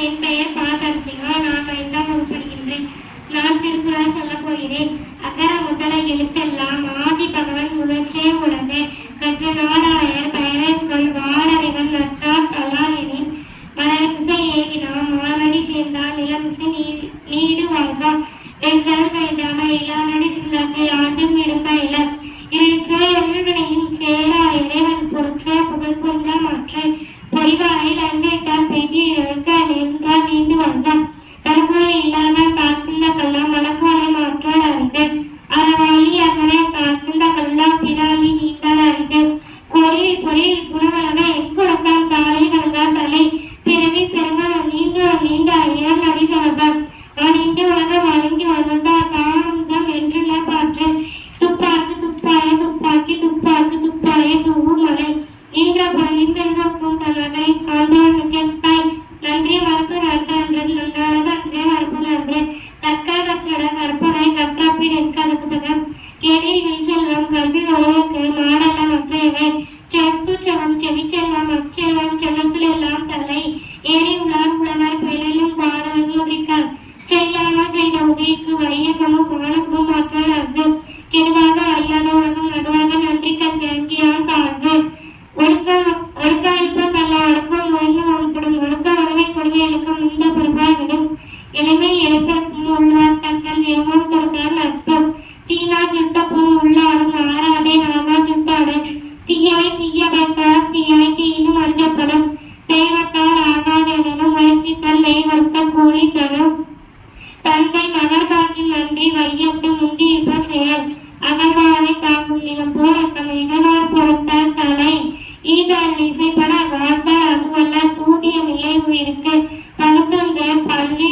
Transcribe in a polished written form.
என் பெயர் பாதர்சிகா. நான் 5ஆம் வகுப்பு படிக்கின்றேன். நான் திருக்குறள் சொல்லப் போகிறேன். அகர முதல எழுத்தெல்லாம் ஆதி பகவன் முதற்றே உலகு. கற்ற நாடாயர் பெயரச் சொல் வாளறிவன் நற்றார் கல்லார் எனின் மலர்மிசை ஏகினான் மானடி சேர்ந்தார் நிலமிசை நீடு வாழ்வா. வென்றல் வேண்டாம இளானடி சிந்தாக்கை ஆண்டும் இடும்ப இளம் இறைச்சே எல்வினையும் சேரா இறைவன் பொருட்சே புகழ் கொண்ட மற்ற பொறிவாயில் அன்பைத்தான் பெய்தி இழுக்க நின்றால் நீண்டு வந்தான். கருமுறை இல்லாத காய்ச்சிந்த கல்லா மணக்கோலை மாற்றால் அறிந்து அறவாளி அதனை காய்ச்சிந்த கல்லா பிராளி நீந்தால் அறிந்து கொடியில் பொறியில் குணவளவை எக்குழக்காம் தாளை வந்தால் தலை பிறவி பெருமன் நீண்ட ஐயம் நடிசவதான் நீண்டு உலகம் வழங்கி வருவதால் தானந்தம் என்றுள்ள பாற்று துப்பாக்கு துப்பாய துப்பாக்கி துப்பாக்கு துப்பாய தூவு மலை என்ற புலகின் பெருக்கும் தன்னை சார்ந்தவர்களுக்கு நன்றி மறுப்பு நன்றன்று நன்றாளது அன்றே மறுப்பு நன்று கற்க கற்றட கற்பனை கற்றப்பின் என்கல புத்தகம் கேடில் விழிச்செல்வம் கல்வி உலகுக்கு மாடல்ல மற்றையவை செத்து செவம் செவிச்செல்வம் அச்செல்வம் செல்லத்தில் எல்லாம் தலை ஏறி உலார் உழவர் பிழையும் பாடலும் முடிக்கார் செய்யாமல் செய்த உதவிக்கு வையகமும் வானகமும் மாற்றால் அர்த்தம் கெடுவாக அறியாத உலகம் நடுவாக நன்றி கங்கியான் தாழ்வு ஒழுக்கமைப்பு தள்ள அடக்கம் ஓய்ந்து உள்படும் ஒழுக்க உணவை கொடுமை எழுக்கம் இந்த பொறுப்பாய் விடும் எளிமை எழுப்பம் உள்ளார் தங்கள் எவன் கொடுத்தார் நட்பம் தீனா சுட்டப்பும் உள்ளாரும் ஆறாதே நாமா சுட்டாடு தீயாய் தீய வைத்தார் தீயாய் தீயினும் அஞ்சப்படும் தெய்வத்தால் ஆகாதெனும் முயற்சித்தால் மெய்வர்த்த கூலி தரும் தந்தை மகர்காற்றின் நன்றி வையத்து முந்தியிருப்ப செயல் அகழ்வாரை தாக்கும் நிலம் போல தம் இகழார் பொறுத்தால் தலை ஈதால் இசைப்பட வாழ்ந்தால் அதுவல்ல தூதிய நிலை உயிருக்கு பகுத்தொன்ற பள்ளி